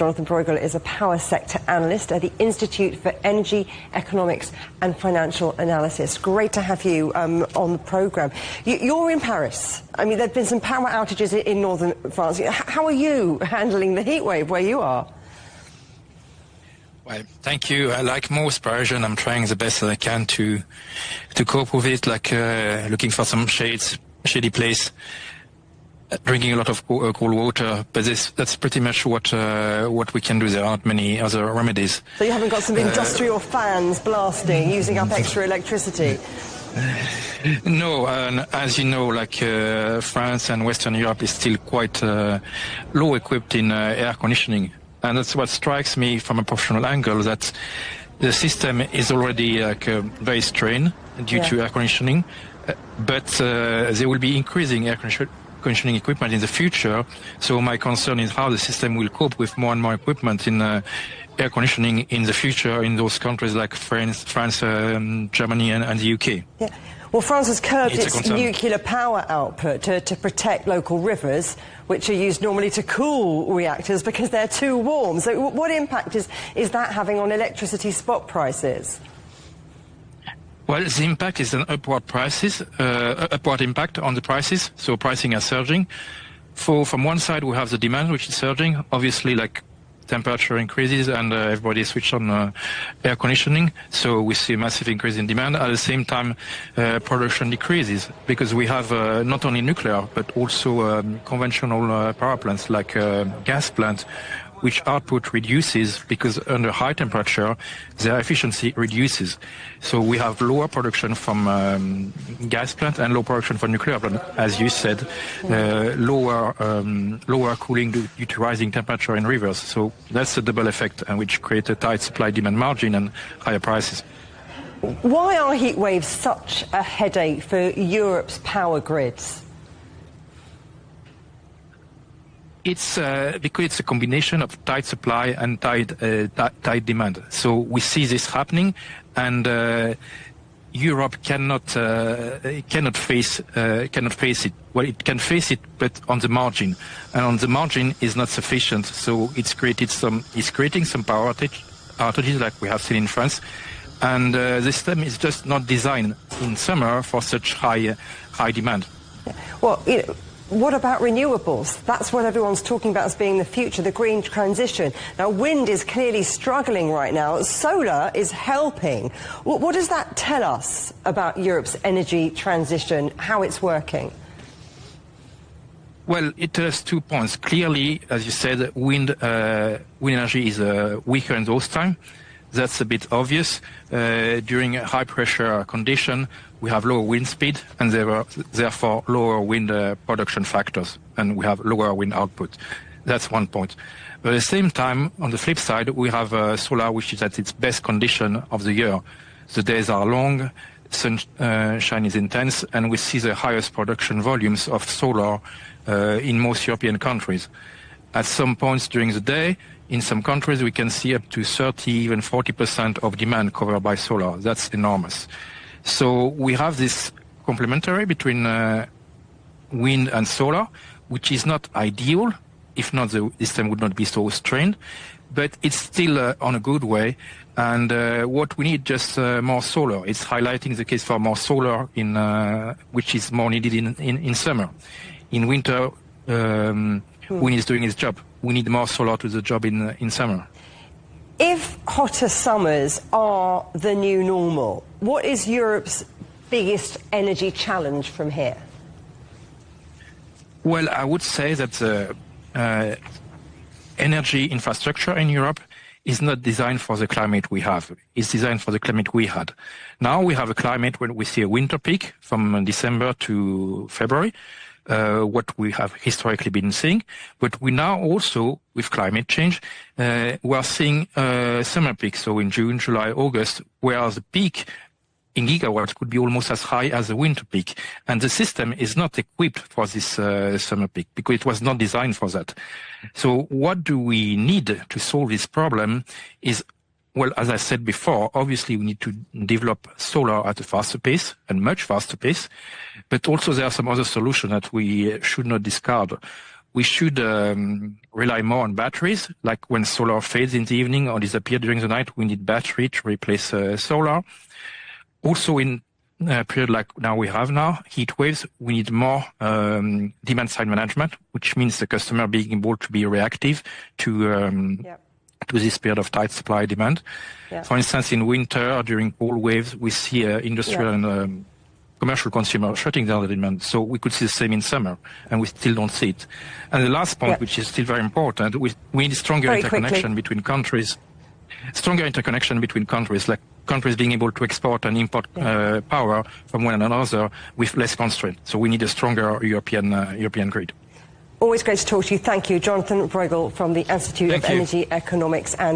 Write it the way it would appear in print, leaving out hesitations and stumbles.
Jonathan Bruegel is a power sector analyst at the Institute for Energy, Economics and Financial Analysis. Great to have you on the programme. You're in Paris. I mean, there have been some power outages in northern France. How are you handling the heatwave where you are? Well, thank you. Like most Parisians, I'm trying the best that I can to cope with it, like looking for some shady place, drinking a lot of cold water. But that's pretty much what we can do. There aren't many other remedies. So you haven't got some industrial fans blasting, using up extra electricity? No, and as you know, like France and Western Europe is still quite low equipped in air conditioning. And that's what strikes me from a professional angle, that the system is already very strained due to air conditioning, but there will be increasing air conditioning equipment in the future. So my concern is how the system will cope with more and more equipment in air conditioning in the future in those countries like France, Germany and the UK. Yeah. Well, France has curbed its nuclear power output to protect local rivers, which are used normally to cool reactors because they're too warm. So what impact is that having on electricity spot prices? Well, the impact is an upward impact on the prices, so pricing is surging. From one side, we have the demand, which is surging, obviously, like temperature increases and everybody switched on air conditioning, so we see a massive increase in demand. At the same time, production decreases because we have not only nuclear but also conventional power plants like gas plants, which output reduces because under high temperature their efficiency reduces. So we have lower production from gas plant and low production for nuclear plant, as you said, lower cooling due to rising temperature in rivers. So that's a double effect, and which creates a tight supply-demand margin and higher prices. Why are heat waves such a headache for Europe's power grids? It's because it's a combination of tight supply and tight demand. So we see this happening, and Europe cannot face it. Well, it can face it, but on the margin, and on the margin is not sufficient. So it's creating some power outages like we have seen in France, and the system is just not designed in summer for such high demand. Well, what about renewables? That's what everyone's talking about as being the future, the green transition. Now, wind is clearly struggling right now. Solar is helping. What does that tell us about Europe's energy transition, how it's working? Well, it tells 2 points. Clearly, as you said, wind energy is weaker in those times. That's a bit obvious. During a high-pressure condition, we have lower wind speed and therefore lower wind production factors, and we have lower wind output. That's one point. But at the same time, on the flip side, we have solar, which is at its best condition of the year. The days are long, sunshine is intense, and we see the highest production volumes of solar in most European countries. At some points during the day, in some countries, we can see up to 30, even 40% of demand covered by solar. That's enormous. So we have this complementary between wind and solar, which is not ideal. If not, the system would not be so strained. But it's still on a good way. And what we need just more solar. It's highlighting the case for more solar, which is more needed in summer. In winter, wind is doing its job. We need more solar to the job in summer. If hotter summers are the new normal, what is Europe's biggest energy challenge from here? Well, I would say that the energy infrastructure in Europe is not designed for the climate we have. It's designed for the climate we had. Now we have a climate where we see a winter peak from December to February, what we have historically been seeing. But we now also, with climate change, we are seeing summer peaks. So in June, July, August, where the peak in gigawatts could be almost as high as the winter peak. And the system is not equipped for this summer peak because it was not designed for that. So what do we need to solve this problem is, well, as I said before, obviously we need to develop solar at a faster pace and much faster pace. But also there are some other solutions that we should not discard. we should rely more on batteries, like when solar fades in the evening or disappears during the night, we need battery to replace solar. Also in a period like now we have heat waves, we need more demand-side management, which means the customer being able to be reactive to this period of tight supply demand. Yeah. For instance, in winter, during cold waves, we see industrial and commercial consumers shutting down the demand. So we could see the same in summer, and we still don't see it. And the last point, which is still very important, we need stronger interconnection between countries. Stronger interconnection between countries, like countries being able to export and import power from one another with less constraint. So we need a stronger European grid. Always great to talk to you. Thank you, Jonathan Bruegel from the Institute of Energy Economics and